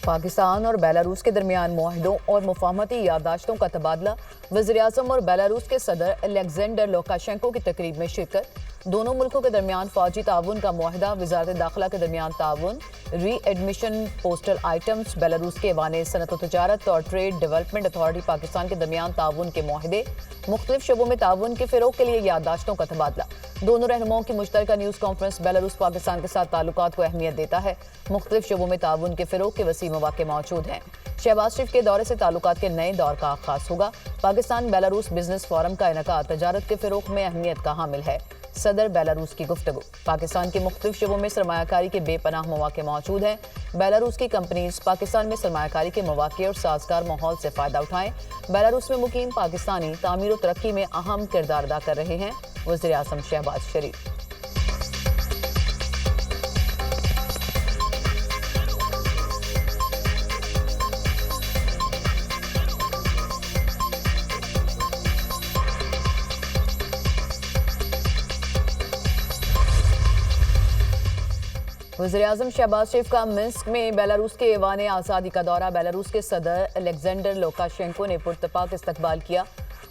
पाकिस्तान और बेलारूस के दरमियान मुआहदों और मुफाहमती याददाश्तों का तबादला। वज़ीर-ए-आज़म और बेलारूस के सदर अलेक्जेंडर लुकाशेंको की तकरीब में शिरकत। दोनों मुल्कों के दरमियान फौजी ताउन का मुआहदा। वज़ारत दाखिला के दरमियान ताउन। री एडमिशन पोस्टल आइटम्स। बेलारूस के ऐवान सनत व तजारत और ट्रेड डेवलपमेंट अथॉरिटी पाकिस्तान के दरमियान ताउन के मुआहदे। मुख्तलिफ शोबों में ताउन के फ़रोग़ के लिए याददाश्तों का तबादला। दोनों रहनुमाओं की मुश्तरका न्यूज़ कॉन्फ्रेंस बेलारूस पाकिस्तान के साथ ताल्लुकात को अहमियत देता है। मुख्तलिफ शोबों में ताउन के फ़रोग़ के वसी मौक़े मौजूद हैं। शहबाज शरीफ के दौरे से ताल्लुकात के नए दौर का आगाज़ होगा। पाकिस्तान बेलारूस बिजनेस फोरम का इनेकाद तजारत के फ़रोग़ में अहमियत का हामिल है। सदर बेलारूस की गुफ्तगू। पाकिस्तान के मुख्तलिफ शोबों में सरमायाकारी के बेपनाह मौक़े मौजूद हैं। बेलारूस की कंपनीज पाकिस्तान में सरमायाकारी के मौक़े और साजगार माहौल से फ़ायदा उठाएं। बेलारूस में मुकीम पाकिस्तानी तामीर और तरक्की में अहम किरदार अदा कर रहे हैं। वज़ीर-ए-आज़म शहबाज शरीफ। वज़ीर-ए-आज़म शहबाज शरीफ का मिन्स्क में बेलारूस के ऐवान आज़ादी का दौरा। बेलारूस के सदर अलेक्जेंडर लुकाशेंको ने पुरतपाक इस्तकबाल किया।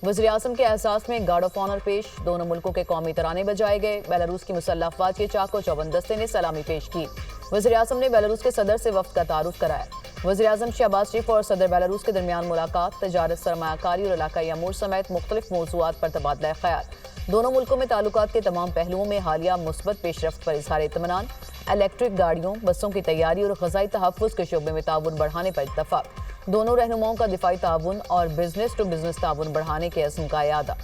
वज़ीर-ए-आज़म के एहसास में गार्ड ऑफ ऑनर पेश। दोनों मुल्कों के कौमी तराने बजाए गए। बेलारूस की मुसल्लह अफ़वाज के चाको चौबंद दस्ते ने सलामी पेश की। वज़ीर-ए-आज़म ने बेलारूस के सदर से वफ़द का तारुफ कराया। वज़ीर-ए-आज़म शहबाज शरीफ और सदर बेलारूस के दरमियान मुलाकात। तजारत, सरमायाकारी और इलाकाई अमूर समेत मुख्तलिफ मौज़ूआत पर तबादला ख्याल। दोनों मुल्कों में ताल्लुकात के तमाम पहलुओं में हालिया मुस्बत पेशरफ्त पर इज़हार इत्मीनान। इलेक्ट्रिक गाड़ियों, बसों की तैयारी और ग़ज़ाई तहफ़्फ़ुज़ के शोबे में ताउन बढ़ाने पर इत्तफ़ाक़। दोनों रहनुमाओं का दिफ़ाई ताउन और बिजनेस टू बिजनेस ताउन बढ़ाने के अज़्म का इयादा।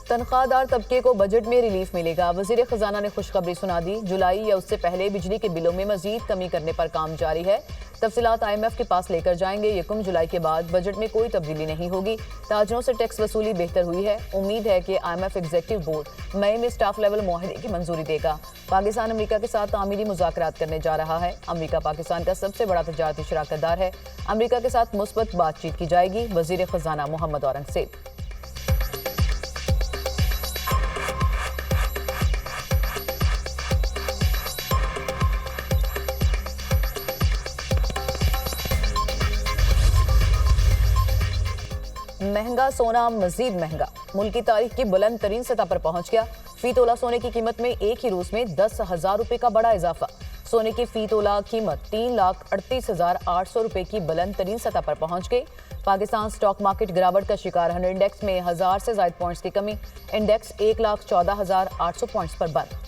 तनख्वाहदार तबके को बजट में रिलीफ मिलेगा। वज़ीर ख़जाना ने खुशखबरी सुना दी। जुलाई या उससे पहले बिजली के बिलों में मज़ीद कमी करने पर काम जारी है। तफसीलात IMF के पास लेकर जाएंगे। 1 जुलाई के बाद बजट में कोई तब्दीली नहीं होगी। ताजरों से टैक्स वसूली बेहतर हुई है। उम्मीद है कि IMF एग्जीक्यूटिव बोर्ड मई में स्टाफ लेवल मुआहदे की मंजूरी देगा। पाकिस्तान अमरीका के साथ तामीरी मुज़ाकरात करने जा रहा है। अमरीका पाकिस्तान का सबसे बड़ा तजारती शराकतदार है। अमरीका के साथ मुस्बत बातचीत की जाएगी। वज़ीर ख़जाना मोहम्मद औरंगज़ेब। महंगा सोना मजीद महंगा। मुल्क की तारीख की बुलंद तरीन सतह पर पहुंच गया। फी तोला सोने की कीमत में एक ही रोज में 10,000 रुपए का बड़ा इजाफा। सोने की फी तोला कीमत 3,38,800 रुपए की बुलंद तरीन सतह पर पहुंच गई। पाकिस्तान स्टॉक मार्केट गिरावट का शिकार है। इंडेक्स में 1000 से ज्यादा पॉइंट्स की कमी। इंडेक्स 1,14,800 पॉइंट्स पर बंद।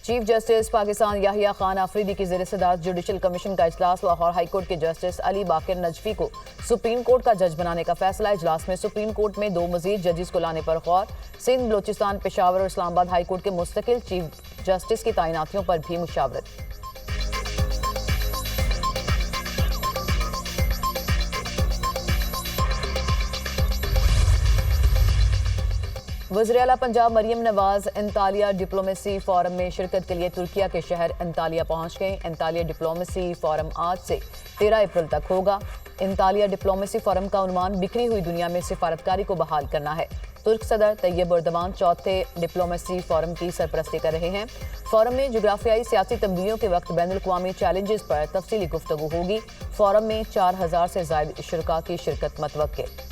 चीफ जस्टिस पाकिस्तान याहिया खान आफरीदी की ज़ेर सदारत जुडिशल कमीशन का इजलास। लाहौर हाई कोर्ट के जस्टिस अली बाकिर नजफी को सुप्रीम कोर्ट का जज बनाने का फैसला। इजलास में सुप्रीम कोर्ट में 2 मजीद जजेस को लाने पर गौर। सिंध, बलोचिस्तान, पेशावर और इस्लामाबाद हाई कोर्ट के मुस्तकिल चीफ जस्टिस की तैनातियों पर भी मुशावरत। वज़ीर आला Punjab Maryam Nawaz Antalya diplomacy forum में शिरकत के लिए तुर्किया के शहर अंतालिया पहुंच गए। अंतालिया डिप्लोमेसी फोरम आज से 13 अप्रैल तक होगा। अंतालिया डिप्लोमेसी फोरम का उन्वान बिखरी हुई दुनिया में सिफारतकारी को बहाल करना है। तुर्क सदर तैयब एर्दोगान चौथे डिप्लोमेसी फोरम की सरपरस्ती कर रहे हैं। फोरम में जुग्राफियाई सियासी तब्दीलियों के वक्त बैनुल-अक़वामी चैलेंजेस पर तफसीली गुफ्तगू होगी। फोरम में 4000 से ज़ायद शुरका की शिरकत मतवक्के।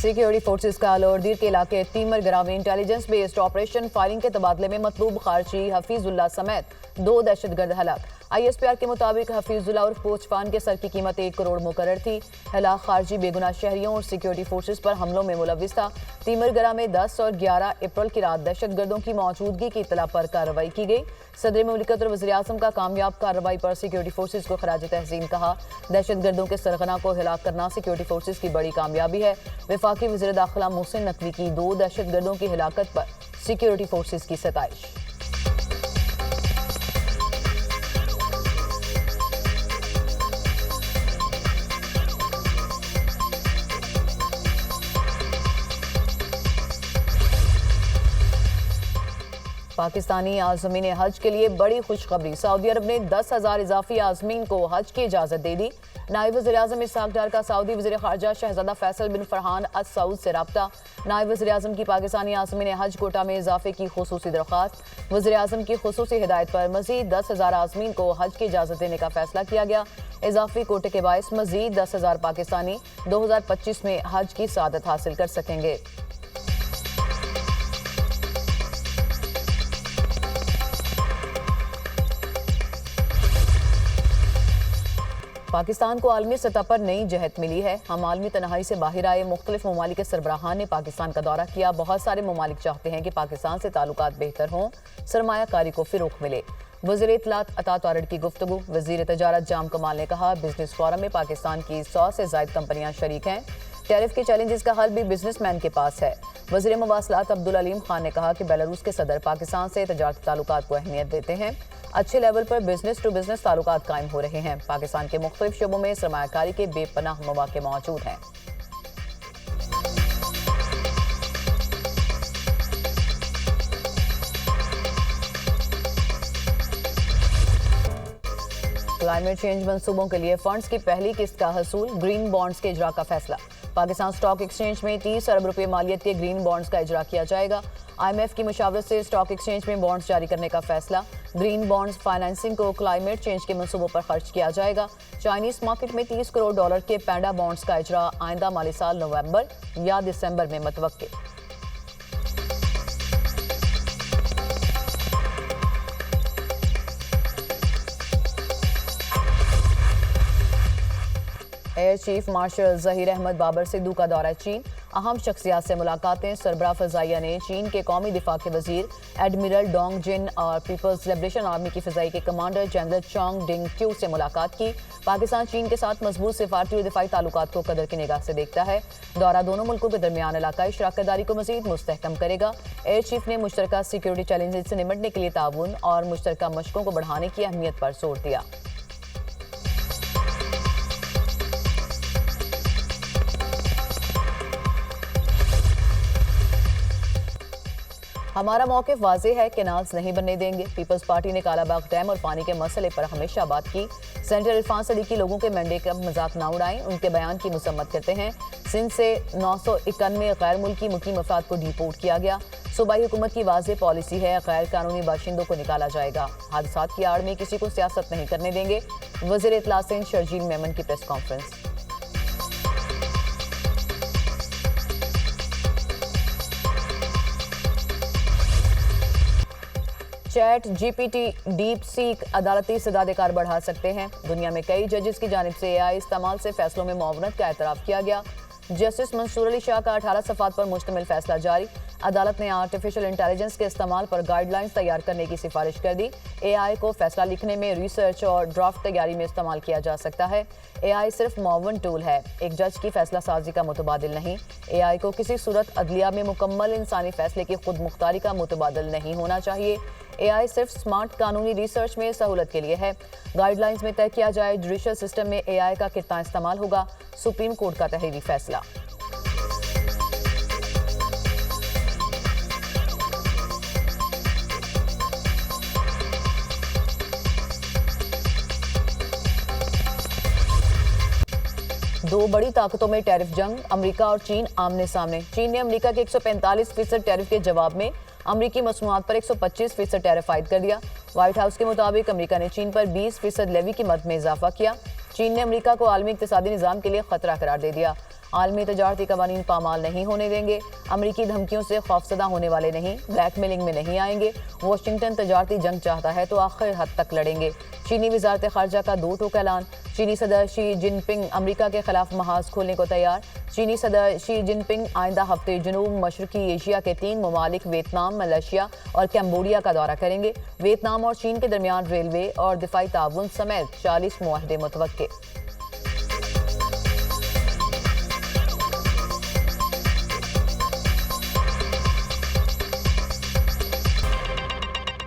सिक्योरिटी फोर्सेस का लोरदीर के इलाके तीमर ग्राम में इंटेलिजेंस बेस्ड ऑपरेशन फायरिंग के तबादले में मतलूब खारजी हफीजुल्लाह समेत 2 दहशतगर्द हलाक। ISPR के मुताबिक हफीजुल्लाह और पोचफान के सर की कीमत 1 करोड़ मुकर्रर थी। हलाक खारजी बेगुनाह शहरियों और सिक्योरिटी फोर्सेस पर हमलों में मुलविस था। तीमरगरा में 10 और 11 अप्रैल की रात दहशतगर्दों की मौजूदगी की इत्तला पर कार्रवाई की गई। सदर मुमलिकत और वज़ीर-ए-आज़म का कामयाब कार्रवाई पर सिक्योरिटी फोर्सेस को खराज तहसीन कहा। दहशतगर्दों के सरगना को हिलाक करना सिक्योरिटी फोर्सेस की बड़ी कामयाबी है। वफाकी वज़ीर दाखिला मोहसिन नकवी की 2 दहशतगर्दों की हिलाकत पर सिक्योरिटी फोर्सेस की सताइश। पाकिस्तानी आज़मीन हज के लिए बड़ी खुशखबरी। सऊदी अरब ने 10,000 इजाफी आज़मीन को हज की इजाज़त दे दी। नायब वज़ीर-ए-आज़म इसहाक डार का सऊदी वज़ीर ख़ारजा शहज़ादा फैसल बिन फरहान अल सऊद से रब्ता। नायब वज़ीर-ए-आज़म की पाकिस्तानी आज़मीन हज कोटा में इजाफे की खुसूसी दरख्वास्त। वज़ीर-ए-आज़म की खुसूसी हिदायत पर मज़ीद 10,000 आज़मीन को हज की इजाज़त देने का फैसला किया गया। इजाफी कोटे के बायस मज़ीद 10,000 पाकिस्तानी 2025 में हज की सआदत हासिल कर सकेंगे। पाकिस्तान को आलमी सतह पर नई जहत मिली है। हम आलमी तनहाई से बाहर आए। मुख्तलिफ ममालिक के सरबराहान ने पाकिस्तान का दौरा किया। बहुत सारे ममालिक चाहते हैं कि पाकिस्तान से ताल्लुकात बेहतर हों, सरमायाकारी को फ़िरोग़ मिले। वज़ीर इत्तलात अता तारड़ की गुफ्तगू। वज़ीर तजारत जाम कमाल ने कहा, बिजनेस फोरम में पाकिस्तान की 100 से ज़ायद कंपनियां शरीक हैं। टैरिफ के चैलेंजेस का हल भी बिजनेसमैन के पास है। वज़ीर मवासलात अब्दुल अलीम खान ने कहा कि बेलारूस के सदर पाकिस्तान से तजारती ताल्लुकात को अहमियत देते हैं। अच्छे लेवल पर बिजनेस टू बिजनेस ताल्लुकात कायम हो रहे हैं। पाकिस्तान के मुख्तलिफ शोबों में सरमायाकारी के बेपनाह मौके मौजूद हैं। क्लाइमेट चेंज मंसूबों के लिए फंड्स की पहली किस्त का हसूल। ग्रीन बॉन्ड्स के इजरा का फैसला। पाकिस्तान स्टॉक एक्सचेंज में 30 अरब रुपए मालियत के ग्रीन बॉन्ड्स का इजरा किया जाएगा। IMF की मुशावरत से स्टॉक एक्सचेंज में बॉन्ड्स जारी करने का फैसला। ग्रीन बॉन्ड्स फाइनेंसिंग को क्लाइमेट चेंज के मंसूबों पर खर्च किया जाएगा। चाइनीज मार्केट में 30 करोड़ डॉलर के पैंडा बॉन्ड्स का इजरा आइंदा माली साल नवंबर या दिसंबर में मतवक्किल। Air chief marshal Zaheer Ahmed Babar Sidhu का दौरा चीन। अहम शख्सियात से मुलाकातें। सरबराह फ़ज़ाइया ने चीन के कौमी दिफा के वज़ीर एडमिरल डोंग जिन और पीपल्स लिबरेशन आर्मी की फ़िज़ाई के कमांडर जनरल चोंग डिंग क्यू से मुलाकात की। पाकिस्तान चीन के साथ मजबूत सिफारती और दिफाई ताल्लुकात को कदर की निगाह से देखता है। दौरा दोनों मुल्कों के दरमियान इलाकाई शराकतदारी को मज़ीद मुस्तहकम करेगा। एयर चीफ ने मुश्तरका सिक्योरिटी चैलेंजेस से निपटने के लिए ताउन और मुश्तरका मशकों को बढ़ाने की अहमियत पर जोर दिया। हमारा मौक़िफ़ वाज़ेह है, कैनाल्स नहीं बनने देंगे। पीपल्स पार्टी ने कालाबाग डैम और पानी के मसले पर हमेशा बात की। सेनेटर इरफान सदीकी लोगों के मैंडेट का मजाक ना उड़ाएं, उनके बयान की मसम्मत करते हैं। सिंध से 991 गैर मुल्की मुकीम अफराद को डिपोर्ट किया गया। सूबाई हुकूमत की वाज़ेह पॉलिसी है, गैर कानूनी बाशिंदों को निकाला जाएगा। हादसात की आड़ में किसी को सियासत नहीं करने देंगे। वज़ीर इत्तलात सिंध शर्जील मेमन की press conference. Chat GPT deep seek अदालती सदादेकार बढ़ा सकते हैं। दुनिया में कई जजेस की जानिब से AI इस्तेमाल से फैसलों में मुआवनत का एतराफ़ किया गया। जस्टिस मंसूर अली शाह का 18 सफ़ात पर मुश्तमिल फैसला जारी। अदालत ने आर्टिफिशियल इंटेलिजेंस के इस्तेमाल पर गाइडलाइंस तैयार करने की सिफारिश कर दी। AI को फैसला लिखने में, रिसर्च और ड्राफ्ट तैयारी में इस्तेमाल किया जा सकता है। AI सिर्फ मुआवन टूल है, एक जज की फैसला साजी का मुतबादिल नहीं। AI को किसी सूरत अदलिया में मुकम्मल इंसानी फैसले की खुद मुख्तारी का मुतबादिल नहीं होना चाहिए। AI सिर्फ स्मार्ट कानूनी रिसर्च में सहूलत के लिए है। गाइडलाइंस में तय किया जाए जुडिशल सिस्टम में AI का कितना इस्तेमाल होगा। सुप्रीम कोर्ट का तहरीरी फैसला। दो बड़ी ताकतों में टैरिफ जंग। अमेरिका और चीन आमने सामने। चीन ने अमेरिका के 145% टैरिफ के जवाब में अमरीकी मसनूआत पर 125% टैरिफ आयद कर दिया। व्हाइट हाउस के मुताबिक अमेरिका ने चीन पर 20% लेवी की मद में इजाफा किया। चीन ने अमेरिका को आलमी इक्तिसादी निज़ाम के लिए खतरा करार दे दिया। आलमी तजारती कवानीन पामाल नहीं होने देंगे। अमरीकी धमकियों से खौफजदा होने वाले नहीं, ब्लैकमेलिंग में नहीं आएंगे। वाशिंगटन तजारती जंग चाहता है तो आखिर हद तक लड़ेंगे। चीनी वजारत खारजा का दो टोक ऐलान। चीनी सदर शी जिनपिंग अमेरिका के खिलाफ महाज खोलने को तैयार। चीनी सदर शी जिनपिंग आइंदा हफ्ते जनूब मशरकी एशिया के 3 ममालिक वियतनाम, मलेशिया और कैम्बोडिया का दौरा करेंगे। वियतनाम और चीन के दरमियान रेलवे और दिफाई ताउन समेत 40 मुआहदे मुतवक्किल।